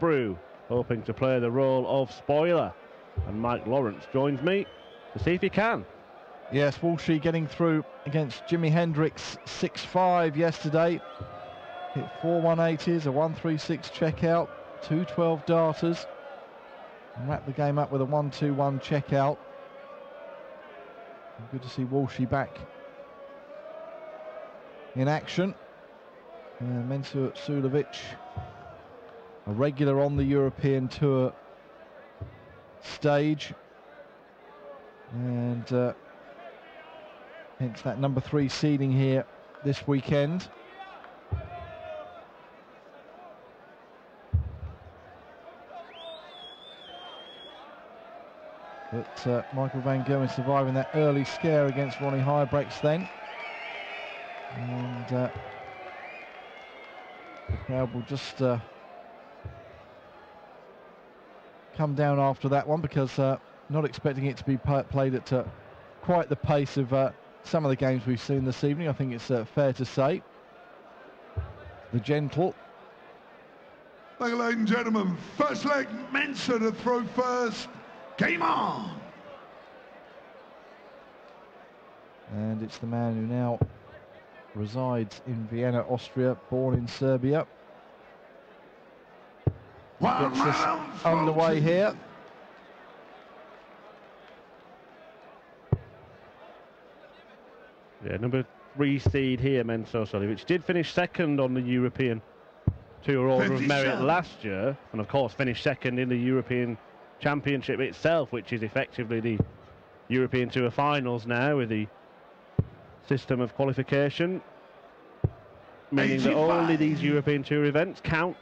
Brew, hoping to play the role of spoiler. And Mike Lawrence joins me to see if he can. Yes, Walsh getting through against Jimi Hendrix 6-5 yesterday. Hit 4 180s, a 136 checkout, 2 12 darters. And wrapped the game up with a 1-2-1 checkout. Good to see Walsh back in action. Mensur Suljovic, a regular on the European Tour stage, and hence that number 3 seeding here this weekend. But Michael van Gerwen surviving that early scare against Ronnie Huybrechts then. And the crowd will just come down after that one, because not expecting it to be played at quite the pace of some of the games we've seen this evening. I think it's fair to say. The gentle. Ladies and gentlemen, first leg, Mensur to throw first. Game on! And it's the man who now resides in Vienna, Austria, born in Serbia. Gets us underway here. Yeah, number 3 seed here, Mensur Suljovic, did finish second on the European Tour Order of Merit last year, and of course finished second in the European Championship itself, which is effectively the European Tour finals now, with the system of qualification, meaning that only these European Tour events count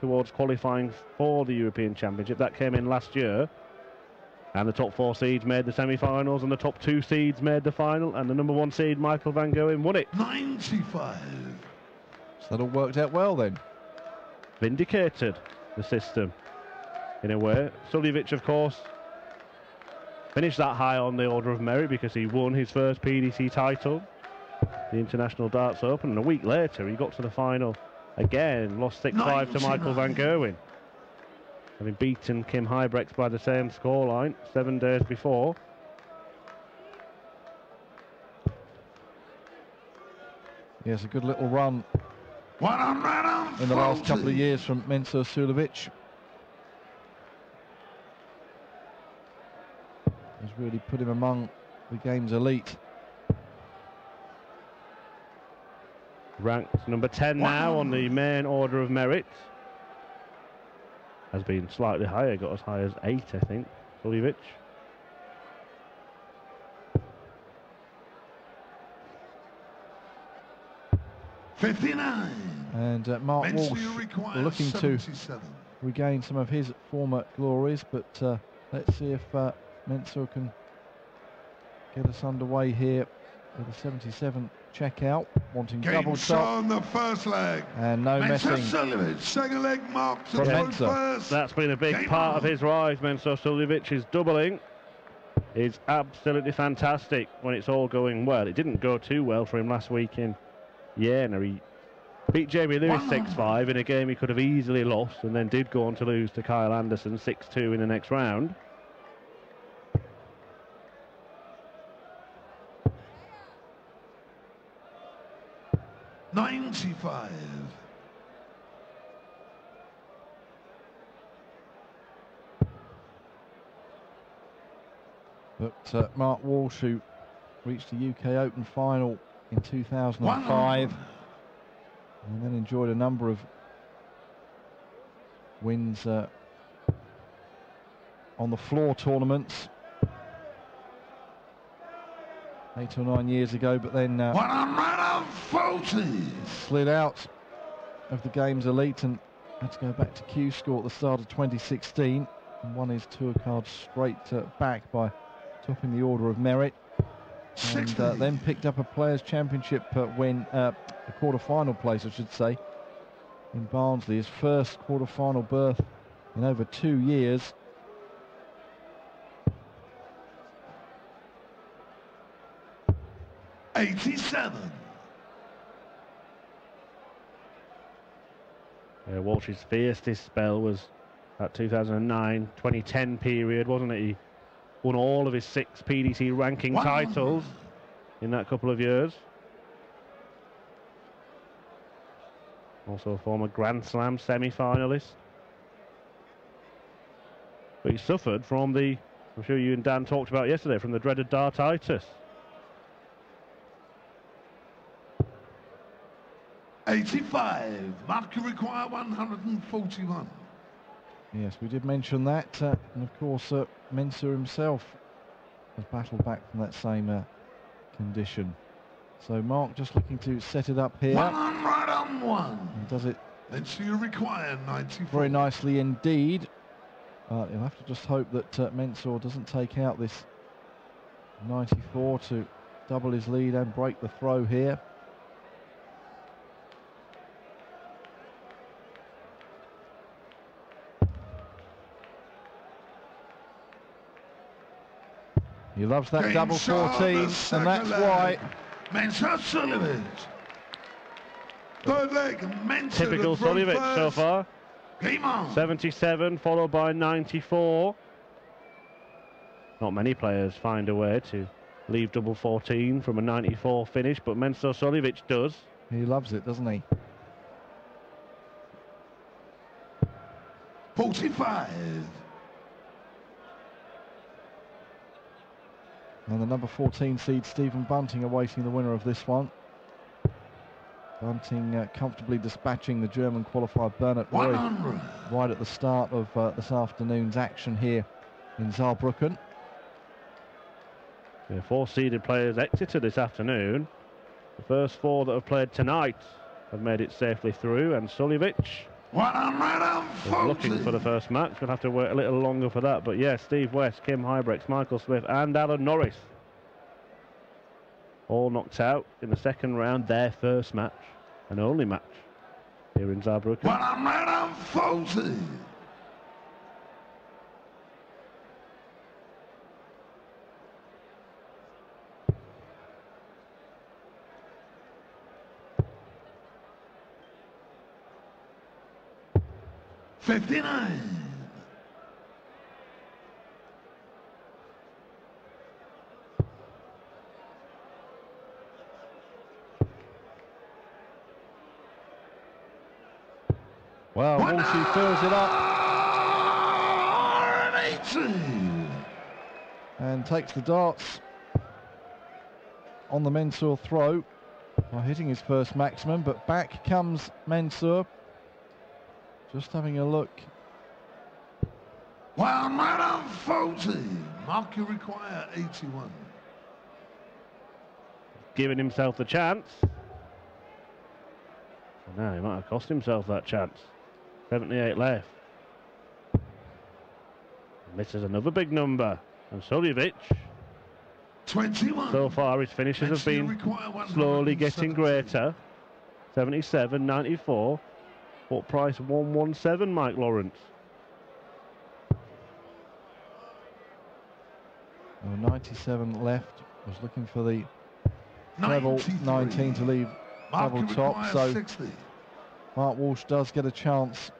towards qualifying for the European Championship. That came in last year, and the top 4 seeds made the semi-finals, and the top 2 seeds made the final, and the number 1 seed, Michael van Gerwen, won it. 95. So that all worked out well then. Vindicated the system in a way. Suljovic, of course, finished that high on the Order of Merit because he won his first PDC title, the International Darts Open, and a week later he got to the final again, lost 6-5 to Michael van Gerwen, having beaten Kim Huybrechts by the same scoreline 7 days before. Yes, a good little run in the last couple of years from Mensur Suljovic. Has really put him among the game's elite. Ranked number 10 now on the main Order of Merit. Has been slightly higher, got as high as 8, I think, Suljovic. And Mark Walsh looking to regain some of his former glories, but let's see if Mensur can get us underway here with a 77 checkout, wanting double top on the first leg, and no messing. Second leg marked to first. That's been a big part of his rise. Mensur Suljovic's doubling is absolutely fantastic when it's all going well. It didn't go too well for him last week in Jena. He beat Jamie Lewis 6-5 in a game he could have easily lost, and then did go on to lose to Kyle Anderson 6-2 in the next round. But Mark Walsh, who reached the UK Open final in 2005, and then enjoyed a number of wins on the floor tournaments 8 or 9 years ago, but then slid out of the game's elite and had to go back to Q School at the start of 2016, and won his tour card straight back by topping the Order of Merit, and then picked up a Players' Championship win, a quarter-final place, I should say, in Barnsley, his first quarter-final berth in over 2 years. Walsh's fiercest spell was that 2009-2010 period, wasn't it? He won all of his 6 PDC ranking titles in that couple of years. Also a former Grand Slam semi-finalist. But he suffered from the, I'm sure you and Dan talked about yesterday, from the dreaded dartitis. 85. Mark you require 141. Yes, we did mention that. And of course, Mensur himself has battled back from that same condition. So Mark just looking to set it up here. 101. And does it Mensur you require 94. very nicely indeed. You'll have to just hope that Mensur doesn't take out this 94 to double his lead and break the throw here. He loves that double 14, and that's why. Mensur Suljovic. Third leg, Mensur. Typical Suljovic so far. Game on. 77 followed by 94. Not many players find a way to leave double 14 from a 94 finish, but Mensur Suljovic does. He loves it, doesn't he? 45. And the number 14 seed Stephen Bunting awaiting the winner of this one. Bunting comfortably dispatching the German qualifier Bernhard Roy right at the start of this afternoon's action here in Saarbrücken. Yeah, 4 seeded players exited this afternoon. The first 4 that have played tonight have made it safely through, and Suljovic is looking for the first match. We'll have to wait a little longer for that, but yeah, Steve West, Kim Huybrechts, Michael Smith and Alan Norris all knocked out in the second round, their first match and only match here in Saarbrücken. 140. Well, Walsh fills it up and takes the darts on the Mensur throw by hitting his first maximum, but back comes Mensur. Just having a look. 140. Mark you require 81. Giving himself the chance. Now he might have cost himself that chance. 78 left. Misses another big number. And Suljovic, 21. so far his finishes have been slowly getting greater. 77, 94. What price? 117, Mike Lawrence. 97 left. Was looking for the treble 19 to leave double top. So 60. Mark Walsh does get a chance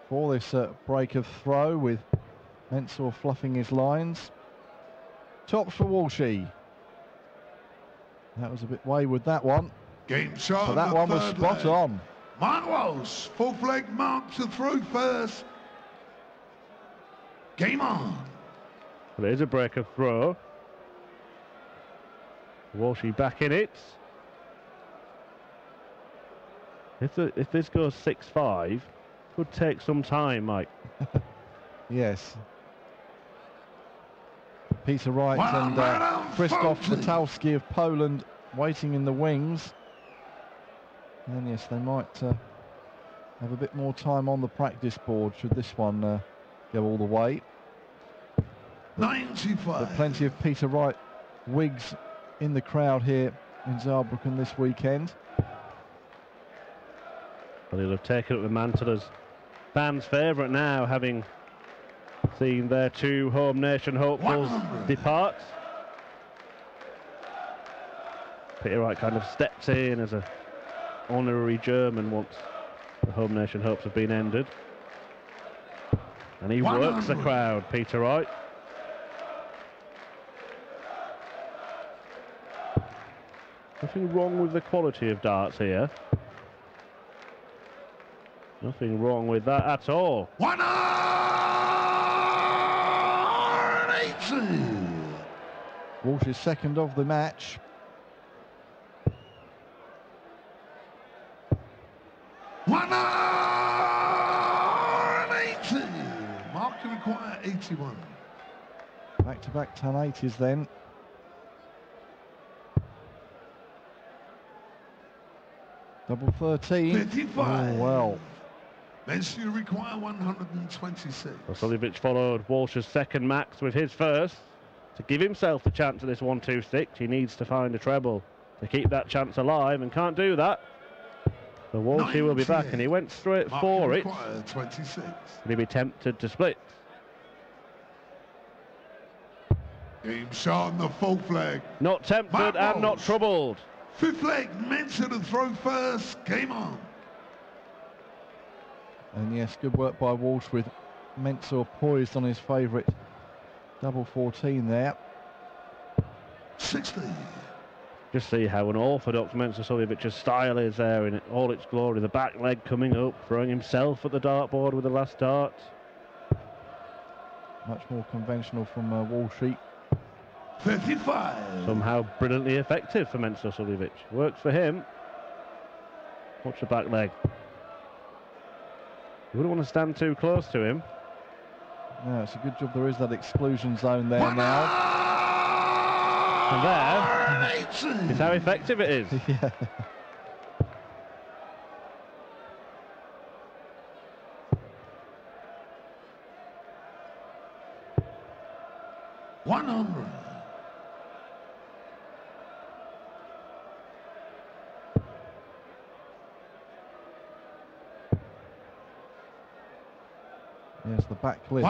for this break of throw, with Mensur fluffing his lines. Tops for Walshy. That was a bit wayward, that one. Game shot. But that one was spot on. Mark Walsh, fourth leg Mark to throw first. Game on. Well, it is a break of throw. Walshy back in it. If this goes 6-5, could take some time, Mike. Yes. Peter Wright and Krzysztof Witalski of Poland waiting in the wings. And yes, they might have a bit more time on the practice board should this one go all the way. 95. But plenty of Peter Wright wigs in the crowd here in Saarbrücken this weekend. Well, he'll have taken up the mantle as fans' favourite now, having seen their 2 home nation hopefuls depart. Peter Wright kind of steps in as an honorary German once The home nation hopes have been ended. And he works the crowd, Peter Wright. Nothing wrong with the quality of darts here. Nothing wrong with that at all. 180. Walsh is second of the match. Mark you require 81. Back-to-back 1080s then. Double 13. 55. Oh, well. Mensur require 126. Suljovic followed Walsh's second max with his first. To give himself the chance at this 1-2-6, he needs to find a treble to keep that chance alive, and can't do that. So Walsh will be back, and he went straight for it. 26. Will he be tempted to split? Game shot on the fourth leg. Not tempted and not troubled. Fifth leg, Mensur to throw first. Game on. And yes, good work by Walsh with Mensur poised on his favourite double 14 there. 60. Just see how unorthodox Mensur Suljovic's style is there in all its glory. The back leg coming up, throwing himself at the dartboard with the last dart. Much more conventional from Walsh. 55. Somehow brilliantly effective for Mensur Suljovic. Works for him. Watch the back leg. You wouldn't want to stand too close to him. No, it's a good job there is that exclusion zone there now. And there is how effective it is. Yeah. There's the back lift.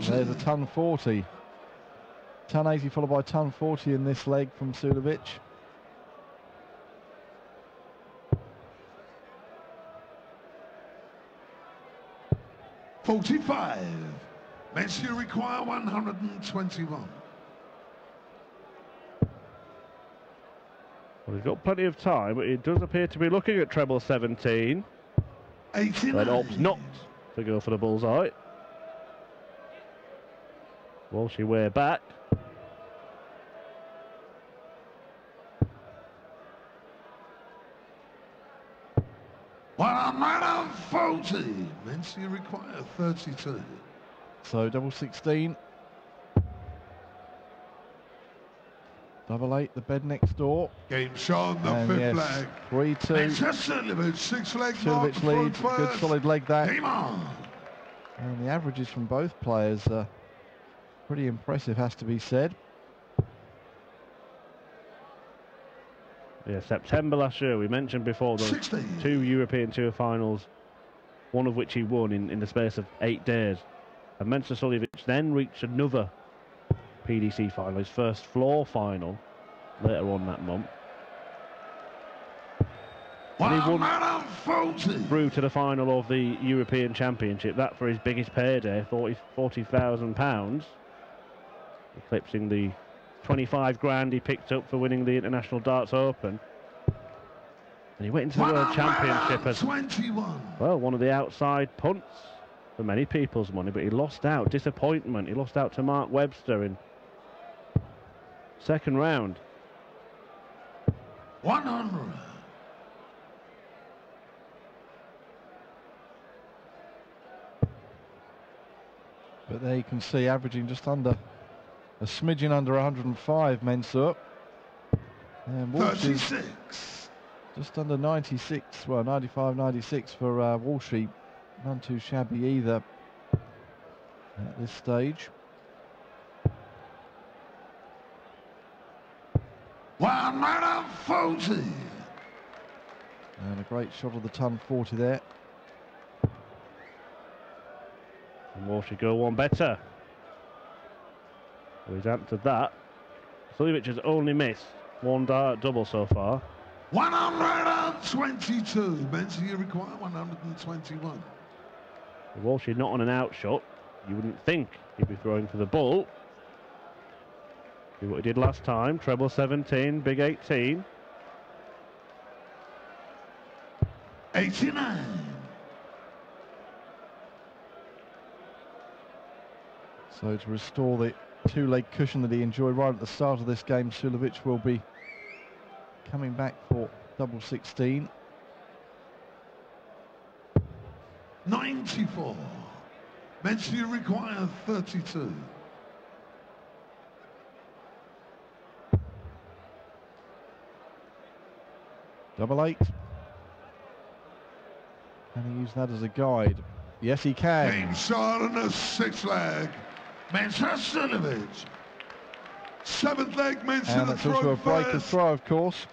There's a ton 40. Ton 80 followed by ton 40 in this leg from Suljovic. .45. Mensur require 121. Well, he's got plenty of time, but he does appear to be looking at treble 17. 89. Then opts not to go for the bullseye. Walshy way back. .40. Mensur require 32. So double 16. Double 8, the bed next door. Game shot on the And fifth yes, leg. 3-2. Mensur Suljovic, six leg mark. Suljovic leads, good solid leg that. Game on. And the averages from both players are pretty impressive, has to be said. Yeah, September last year, we mentioned before those 60. 2 European Tour finals, one of which he won in the space of 8 days. And Mensur Suljovic then reached another PDC final, his first floor final, later on that month. And he won through to the final of the European Championship, that for his biggest payday, £40,000, eclipsing the 25 grand he picked up for winning the International Darts Open. And he went into the World Championship as 21. well, one of the outside punts for many people's money, but he lost out. Disappointment. He lost out to Mark Webster in second round. 100. But there you can see averaging just under a smidgen under 105, Mensur. And Walsh is 36. just under 96, well 95, 96 for Walshy. None too shabby either at this stage. 140. And a great shot of the ton 40 there. And Walsh go one better. Well, he's answered that. Suljovic has only missed one dart double so far. 122. Mensur, you require 121. Walsh not on an out shot. You wouldn't think he'd be throwing for the ball. Do what he did last time. Treble 17, big 18. 89. So to restore the two-leg cushion that he enjoyed right at the start of this game, Suljovic will be coming back for double 16. 94. Mensur, you require 32. Double 8. Can he use that as a guide? Yes, he can. Game shot on the 6th leg. Mensur Suljovic. 7th leg, Mensur And the it's throw also a break of first. throw, of course.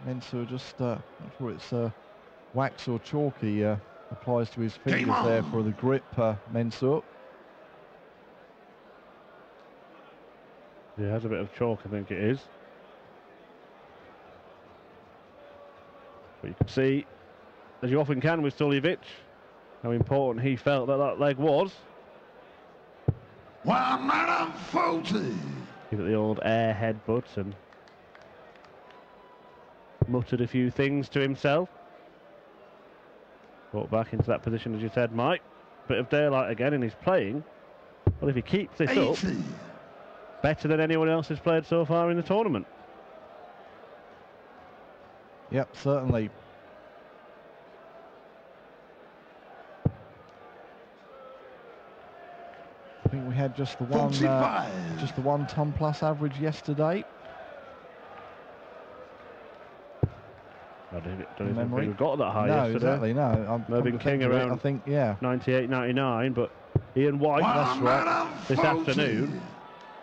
Mensur just, not sure it's wax or chalk he applies to his fingers there for the grip, Mensur. Yeah, has a bit of chalk, I think it is. But you can see, as you often can with Suljovic, how important he felt that that leg was. 140. Give it the old air headbutt and muttered a few things to himself. Brought back into that position, as you said, Mike. Bit of daylight again in his playing. Well, if he keeps this 80. up, better than anyone else has played so far in the tournament. Yep, certainly. I think we had just the one ton plus average yesterday. I don't even think we got that high yesterday. Exactly, no. Mervyn King around, I think, yeah. 98, 99, but Ian White, that's right, this afternoon.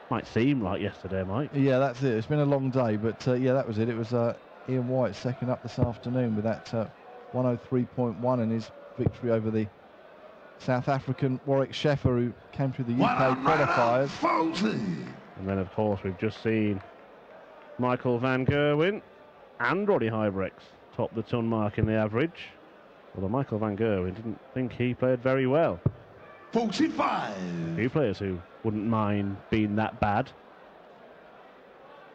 Might seem like yesterday, Mike. Yeah, that's it. It's been a long day, but yeah, that was it. It was Ian White second up this afternoon with that 103.1 in his victory over the South African Warwick Sheffer, who came through the UK qualifiers. And then, of course, we've just seen Michael van Gerwen and Roddy Hybrex top the ton mark in the average. Although Michael van Gerwen didn't think he played very well. 45. A few players who wouldn't mind being that bad.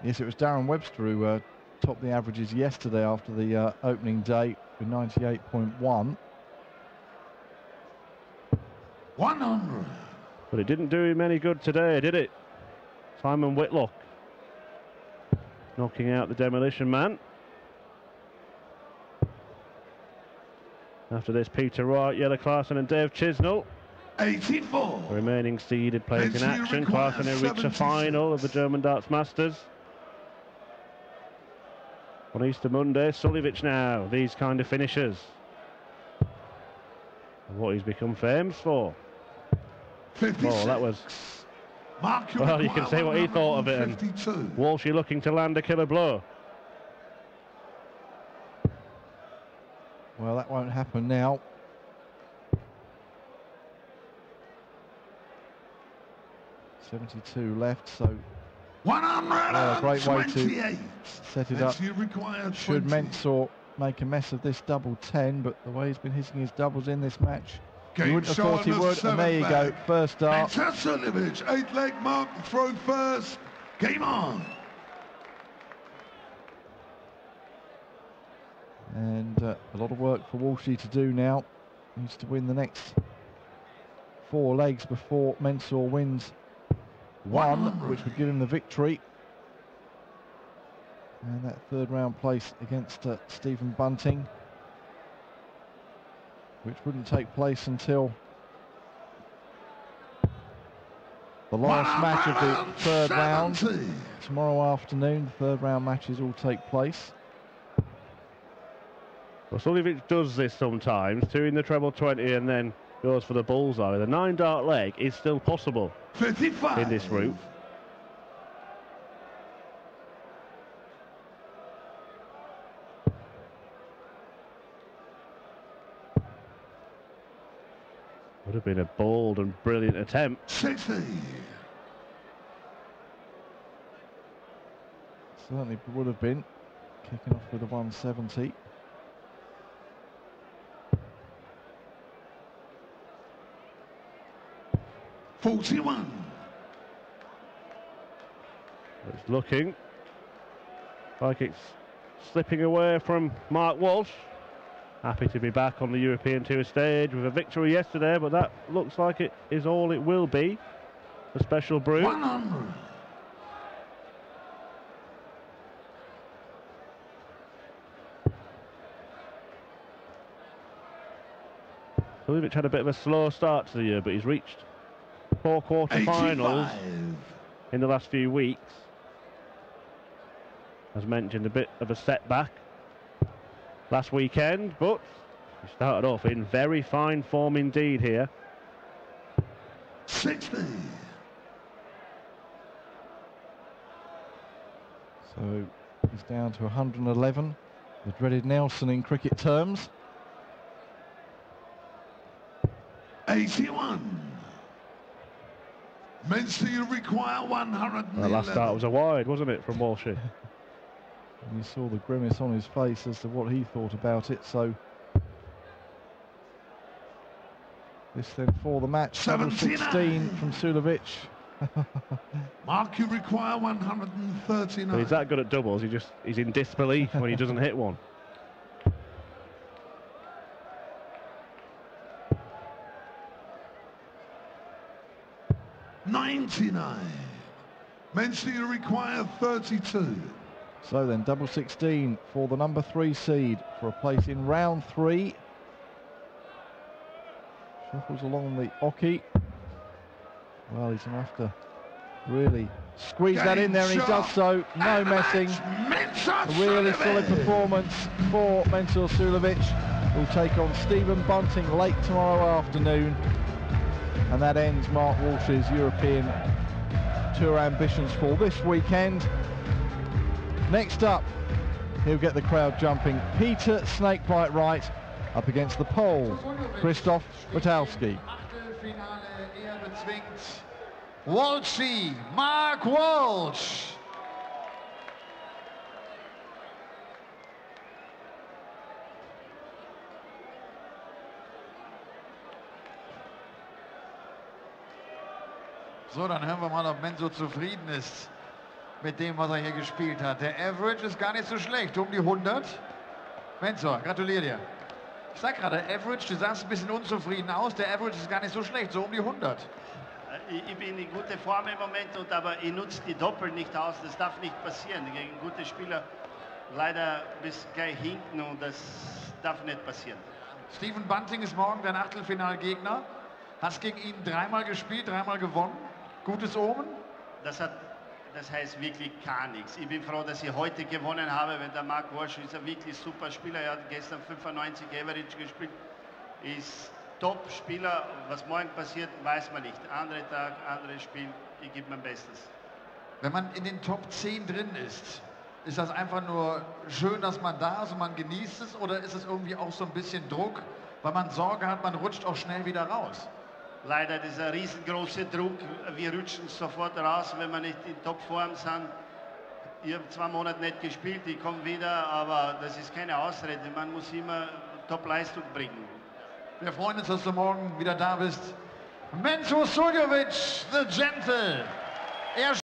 Yes, it was Darren Webster who topped the averages yesterday after the opening day with 98.1. 100. But it didn't do him any good today, did it? Simon Whitlock knocking out the Demolition Man. After this, Peter Wright, Yella Clarkson and Dave Chisnell. 84. The remaining seeded players in action. Clarkson who reached a final of the German Darts Masters. On Easter Monday, Suljovic now, these kind of finishers. And what he's become famous for. 56. Oh, that was... Well, you can see what he thought of it. And Walshy looking to land a killer blow. Well, that won't happen now. .72 left, so 128. a great way to set it up. Should 20. Mensur make a mess of this double 10, but the way he's been hitting his doubles in this match, you wouldn't have thought he would. And there you go, first start. Mensur Suljovic, 8th leg mark, throw first. Game on. And a lot of work for Walshy to do now. He needs to win the next 4 legs before Mensur wins one, which would give him the victory. And that 3rd round place against Stephen Bunting, which wouldn't take place until the last match of the 3rd round. Tomorrow afternoon, the 3rd round matches all take place. Well, Suljovic does this sometimes, 2 in the treble 20 and then goes for the bullseye. The 9-dart leg is still possible 55. in this route. Would have been a bold and brilliant attempt. 60. Certainly would have been. Kicking off with a 170. It's looking like it's slipping away from Mark Walsh. Happy to be back on the European Tour stage with a victory yesterday, but that looks like it is all it will be. A special brew. 100. Suljovic had a bit of a slow start to the year, but he's reached 4 quarter-finals in the last few weeks. As mentioned, a bit of a setback last weekend, but he started off in very fine form indeed here. 60. So he's down to 111, the dreaded Nelson in cricket terms. 81. Mensur, you require 111. That last start was a wide, wasn't it, from Walsh? And you saw the grimace on his face as to what he thought about it. So this then for the match, 16 from Suljovic. Mark, you require 139. But he's that good at doubles, he's in disbelief when he doesn't hit one. 99. Mensur, you require 32. So then double 16 for the number 3 seed for a place in round 3. Shuffles along the oche. Well, he's going to have to really squeeze that in there, and he does so. No messing. A really solid performance for Mensur Suljovic, who'll take on Stephen Bunting late tomorrow afternoon. And that ends Mark Walsh's European Tour ambitions for this weekend. Next up, he'll get the crowd jumping. Peter Snakebite Wright up against the Pole, Krzysztof Witalski. Walshy, Mark Walsh. So, dann hören wir mal, ob Mensur zufrieden ist mit dem, was er hier gespielt hat. Der Average ist gar nicht so schlecht, um die 100. Mensur, gratuliere dir. Ich sag gerade, Average, du sahst ein bisschen unzufrieden aus. Der Average ist gar nicht so schlecht, so um die 100. Ich bin in guter Form im Moment, aber ich nutze die Doppel nicht aus. Das darf nicht passieren. Gegen gute Spieler leider bis gleich hinten, und das darf nicht passieren. Stephen Bunting ist morgen dein Achtelfinalgegner. Hast gegen ihn 3-mal gespielt, 3-mal gewonnen. Gutes Omen? Das heißt wirklich gar nichts. Ich bin froh, dass ich heute gewonnen habe, weil der Mark Walsh ist ein wirklich super Spieler. Er hat gestern 95 Average gespielt. Ist Top-Spieler. Was morgen passiert, weiß man nicht. Andere Tag, anderes Spiel. Ich gebe mein Bestes. Wenn man in den Top 10 drin ist das einfach nur schön, dass man da ist und man genießt es? Oder ist es irgendwie auch so ein bisschen Druck, weil man Sorge hat, man rutscht auch schnell wieder raus? Leider dieser riesengroße Druck. Wir rutschen sofort raus, wenn wir nicht in Topform sind. Ich habe 2 Monate nicht gespielt, ich komme wieder, aber das ist keine Ausrede. Man muss immer Top-Leistung bringen. Wir freuen uns, dass du morgen wieder da bist. Mensur Suljovic, the Gentle.